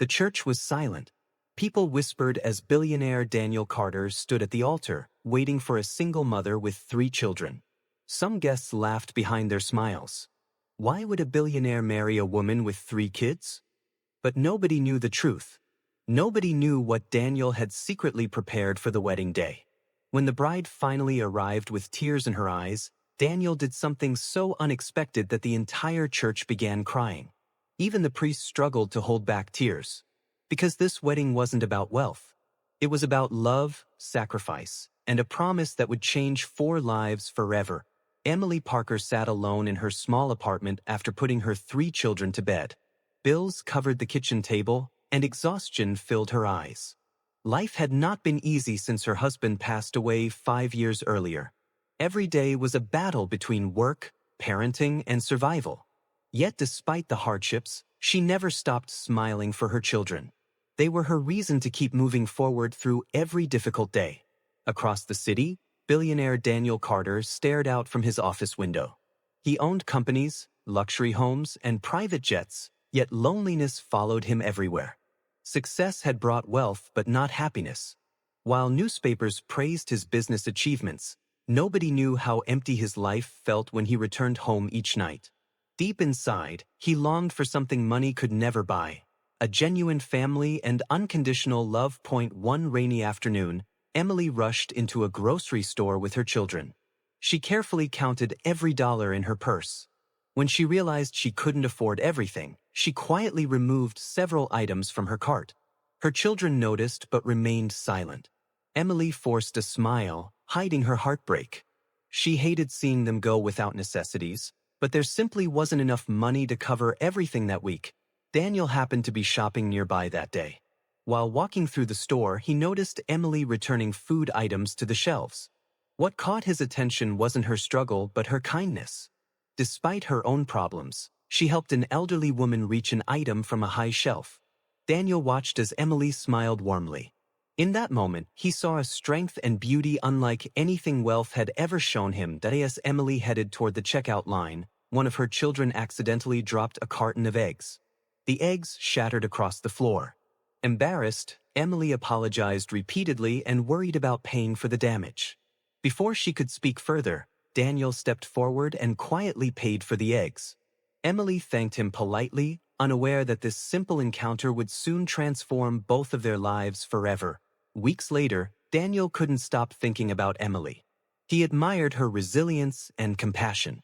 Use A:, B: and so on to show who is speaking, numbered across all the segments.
A: The church was silent. People whispered as billionaire Daniel Carter stood at the altar, waiting for a single mother with 3 children. Some guests laughed behind their smiles. Why would a billionaire marry a woman with 3 kids? But nobody knew the truth. Nobody knew what Daniel had secretly prepared for the wedding day. When the bride finally arrived with tears in her eyes, Daniel did something so unexpected that the entire church began crying. Even the priest struggled to hold back tears. Because this wedding wasn't about wealth. It was about love, sacrifice, and a promise that would change 4 lives forever. Emily Parker sat alone in her small apartment after putting her 3 children to bed. Bills covered the kitchen table, and exhaustion filled her eyes. Life had not been easy since her husband passed away 5 years earlier. Every day was a battle between work, parenting, and survival. Yet despite the hardships, she never stopped smiling for her children. They were her reason to keep moving forward through every difficult day. Across the city, billionaire Daniel Carter stared out from his office window. He owned companies, luxury homes, and private jets, yet loneliness followed him everywhere. Success had brought wealth but not happiness. While newspapers praised his business achievements, nobody knew how empty his life felt when he returned home each night. Deep inside, he longed for something money could never buy. A genuine family and unconditional love. One rainy afternoon, Emily rushed into a grocery store with her children. She carefully counted every dollar in her purse. When she realized she couldn't afford everything, she quietly removed several items from her cart. Her children noticed but remained silent. Emily forced a smile, hiding her heartbreak. She hated seeing them go without necessities, but there simply wasn't enough money to cover everything that week. Daniel happened to be shopping nearby that day. While walking through the store, he noticed Emily returning food items to the shelves. What caught his attention wasn't her struggle but her kindness. Despite her own problems, she helped an elderly woman reach an item from a high shelf. Daniel watched as Emily smiled warmly. In that moment, he saw a strength and beauty unlike anything wealth had ever shown him. As Emily headed toward the checkout line, one of her children accidentally dropped a carton of eggs. The eggs shattered across the floor. Embarrassed, Emily apologized repeatedly and worried about paying for the damage. Before she could speak further, Daniel stepped forward and quietly paid for the eggs. Emily thanked him politely, unaware that this simple encounter would soon transform both of their lives forever. Weeks later, Daniel couldn't stop thinking about Emily. He admired her resilience and compassion.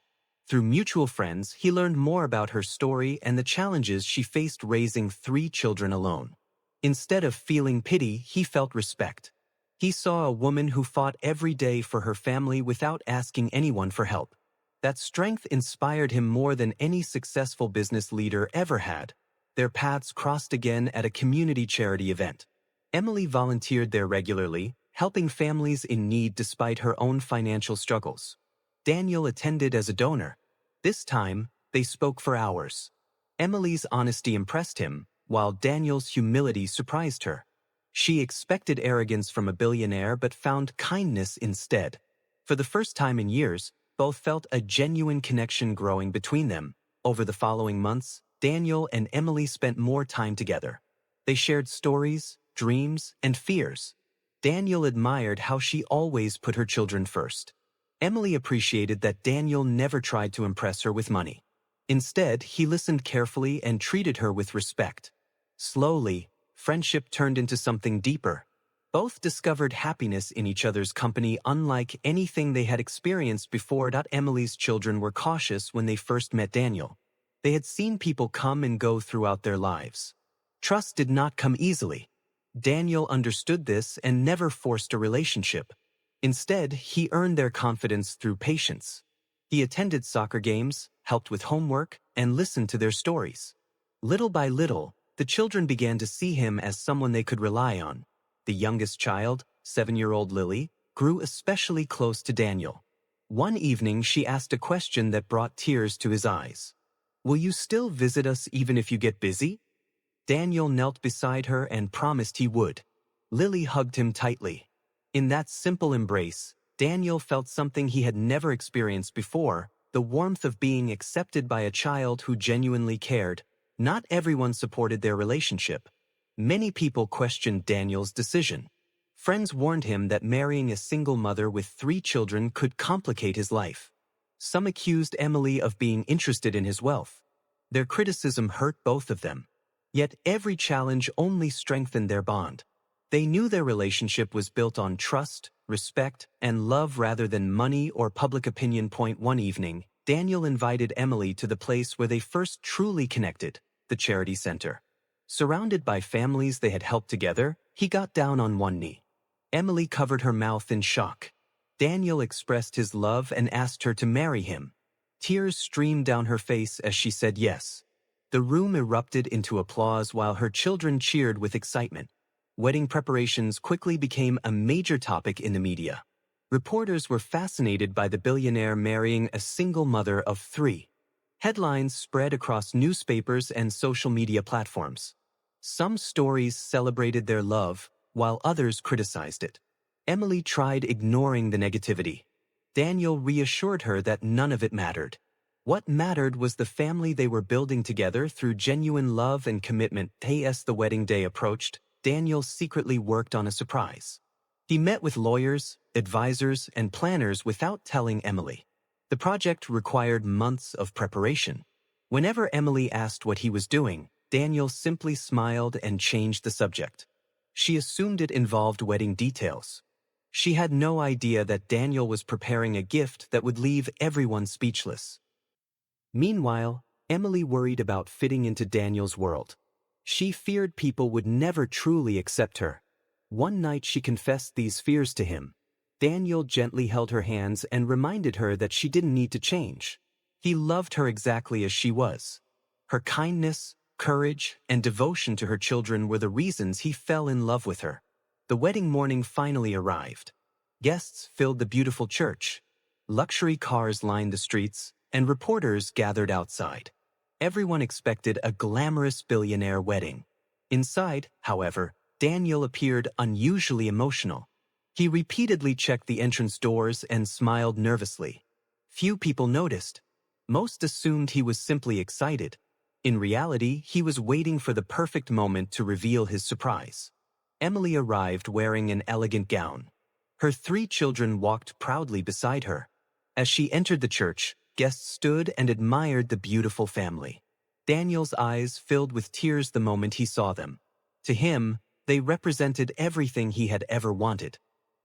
A: Through mutual friends, he learned more about her story and the challenges she faced raising 3 children alone. Instead of feeling pity, he felt respect. He saw a woman who fought every day for her family without asking anyone for help. That strength inspired him more than any successful business leader ever had. Their paths crossed again at a community charity event. Emily volunteered there regularly, helping families in need despite her own financial struggles. Daniel attended as a donor. This time, they spoke for hours. Emily's honesty impressed him, while Daniel's humility surprised her. She expected arrogance from a billionaire but found kindness instead. For the first time in years, both felt a genuine connection growing between them. Over the following months, Daniel and Emily spent more time together. They shared stories, dreams, and fears. Daniel admired how she always put her children first. Emily appreciated that Daniel never tried to impress her with money. Instead, he listened carefully and treated her with respect. Slowly, friendship turned into something deeper. Both discovered happiness in each other's company unlike anything they had experienced before. Emily's children were cautious when they first met Daniel. They had seen people come and go throughout their lives. Trust did not come easily. Daniel understood this and never forced a relationship. Instead, he earned their confidence through patience. He attended soccer games, helped with homework, and listened to their stories. Little by little, the children began to see him as someone they could rely on. The youngest child, 7-year-old Lily, grew especially close to Daniel. One evening, she asked a question that brought tears to his eyes. "Will you still visit us even if you get busy?" Daniel knelt beside her and promised he would. Lily hugged him tightly. In that simple embrace, Daniel felt something he had never experienced before, the warmth of being accepted by a child who genuinely cared. Not everyone supported their relationship. Many people questioned Daniel's decision. Friends warned him that marrying a single mother with 3 children could complicate his life. Some accused Emily of being interested in his wealth. Their criticism hurt both of them. Yet every challenge only strengthened their bond. They knew their relationship was built on trust, respect, and love rather than money or public opinion. One evening, Daniel invited Emily to the place where they first truly connected, the charity center. Surrounded by families they had helped together, he got down on one knee. Emily covered her mouth in shock. Daniel expressed his love and asked her to marry him. Tears streamed down her face as she said yes. The room erupted into applause while her children cheered with excitement. Wedding preparations quickly became a major topic in the media. Reporters were fascinated by the billionaire marrying a single mother of 3. Headlines spread across newspapers and social media platforms. Some stories celebrated their love, while others criticized it. Emily tried ignoring the negativity. Daniel reassured her that none of it mattered. What mattered was the family they were building together through genuine love and commitment. As the wedding day approached, Daniel secretly worked on a surprise. He met with lawyers, advisors, and planners without telling Emily. The project required months of preparation. Whenever Emily asked what he was doing, Daniel simply smiled and changed the subject. She assumed it involved wedding details. She had no idea that Daniel was preparing a gift that would leave everyone speechless. Meanwhile, Emily worried about fitting into Daniel's world. She feared people would never truly accept her. One night she confessed these fears to him. Daniel gently held her hands and reminded her that she didn't need to change. He loved her exactly as she was. Her kindness, courage, and devotion to her children were the reasons he fell in love with her. The wedding morning finally arrived. Guests filled the beautiful church. Luxury cars lined the streets, and reporters gathered outside. Everyone expected a glamorous billionaire wedding. Inside, however, Daniel appeared unusually emotional. He repeatedly checked the entrance doors and smiled nervously. Few people noticed. Most assumed he was simply excited. In reality, he was waiting for the perfect moment to reveal his surprise. Emily arrived wearing an elegant gown. Her 3 children walked proudly beside her. As she entered the church, guests stood and admired the beautiful family. Daniel's eyes filled with tears the moment he saw them. To him, they represented everything he had ever wanted.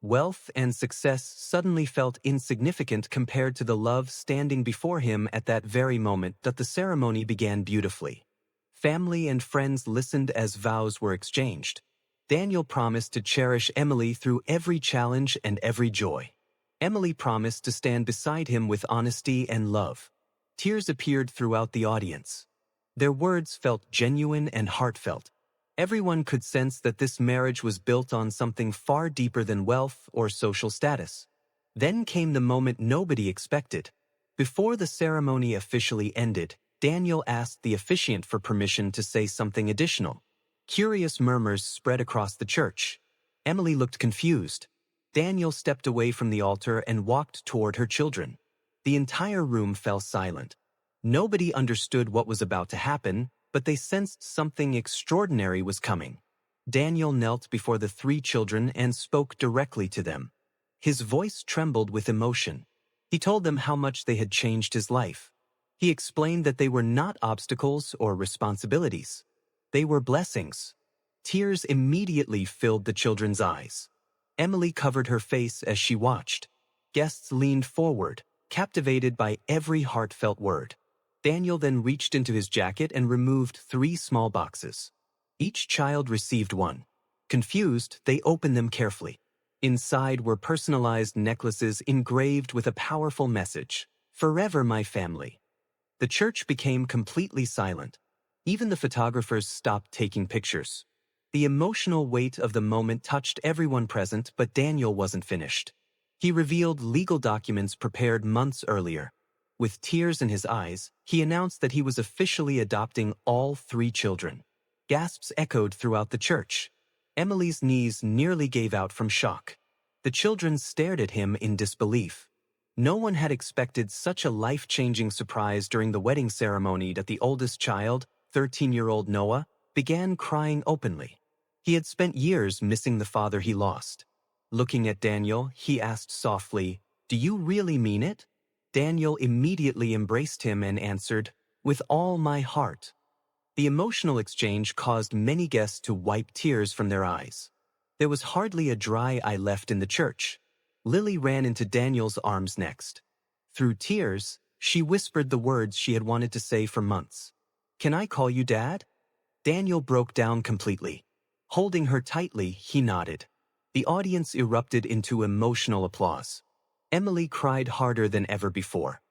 A: Wealth and success suddenly felt insignificant compared to the love standing before him at that very moment. The ceremony began beautifully. Family and friends listened as vows were exchanged. Daniel promised to cherish Emily through every challenge and every joy. Emily promised to stand beside him with honesty and love. Tears appeared throughout the audience. Their words felt genuine and heartfelt. Everyone could sense that this marriage was built on something far deeper than wealth or social status. Then came the moment nobody expected. Before the ceremony officially ended, Daniel asked the officiant for permission to say something additional. Curious murmurs spread across the church. Emily looked confused. Daniel stepped away from the altar and walked toward her children. The entire room fell silent. Nobody understood what was about to happen, but they sensed something extraordinary was coming. Daniel knelt before the 3 children and spoke directly to them. His voice trembled with emotion. He told them how much they had changed his life. He explained that they were not obstacles or responsibilities. They were blessings. Tears immediately filled the children's eyes. Emily covered her face as she watched. Guests leaned forward, captivated by every heartfelt word. Daniel then reached into his jacket and removed 3 small boxes. Each child received one. Confused, they opened them carefully. Inside were personalized necklaces engraved with a powerful message, "Forever my family." The church became completely silent. Even the photographers stopped taking pictures. The emotional weight of the moment touched everyone present, but Daniel wasn't finished. He revealed legal documents prepared months earlier. With tears in his eyes, he announced that he was officially adopting all 3 children. Gasps echoed throughout the church. Emily's knees nearly gave out from shock. The children stared at him in disbelief. No one had expected such a life-changing surprise during the wedding ceremony. That the oldest child, 13-year-old Noah, began crying openly. He had spent years missing the father he lost. Looking at Daniel, he asked softly, "Do you really mean it?" Daniel immediately embraced him and answered, "With all my heart." The emotional exchange caused many guests to wipe tears from their eyes. There was hardly a dry eye left in the church. Lily ran into Daniel's arms next. Through tears, she whispered the words she had wanted to say for months. "Can I call you Dad?" Daniel broke down completely. Holding her tightly, he nodded. The audience erupted into emotional applause. Emily cried harder than ever before.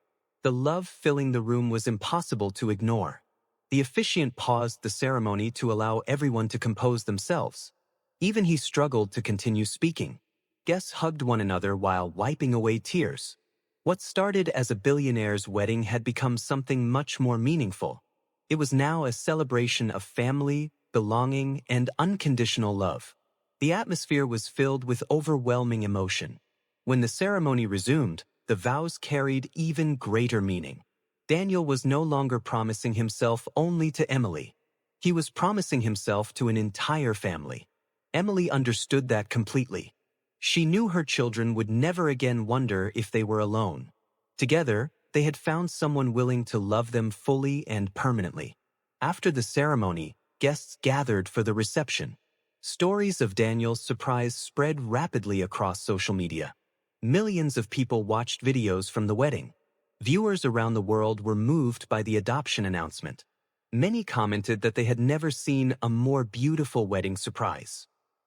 A: The love filling the room was impossible to ignore. The officiant paused the ceremony to allow everyone to compose themselves. Even he struggled to continue speaking. Guests hugged one another while wiping away tears. What started as a billionaire's wedding had become something much more meaningful. It was now a celebration of family, belonging, and unconditional love. The atmosphere was filled with overwhelming emotion. When the ceremony resumed, the vows carried even greater meaning. Daniel was no longer promising himself only to Emily. He was promising himself to an entire family. Emily understood that completely. She knew her children would never again wonder if they were alone. Together, they had found someone willing to love them fully and permanently. After the ceremony, guests gathered for the reception. Stories of Daniel's surprise spread rapidly across social media. Millions of people watched videos from the wedding. Viewers around the world were moved by the adoption announcement. Many commented that they had never seen a more beautiful wedding surprise.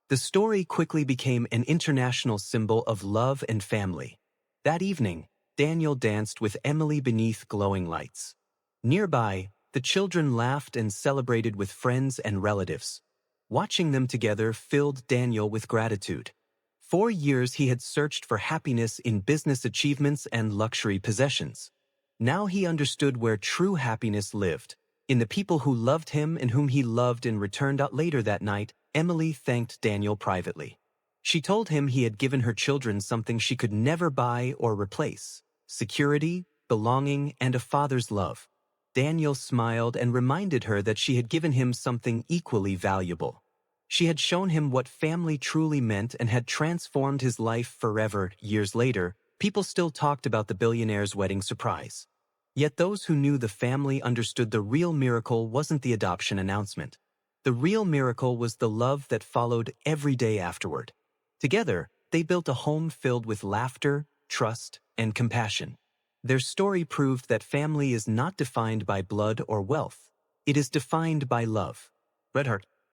A: The story quickly became an international symbol of love and family. That evening, Daniel danced with Emily beneath glowing lights. Nearby, the children laughed and celebrated with friends and relatives. Watching them together filled Daniel with gratitude. For years he had searched for happiness in business achievements and luxury possessions. Now he understood where true happiness lived, in the people who loved him and whom he loved in return. Later that night, Emily thanked Daniel privately. She told him he had given her children something she could never buy or replace: security, belonging, and a father's love. Daniel smiled and reminded her that she had given him something equally valuable. She had shown him what family truly meant and had transformed his life forever. Years later, people still talked about the billionaire's wedding surprise. Yet those who knew the family understood the real miracle wasn't the adoption announcement. The real miracle was the love that followed every day afterward. Together, they built a home filled with laughter, trust, and compassion. Their story proved that family is not defined by blood or wealth. It is defined by love. Red Heart.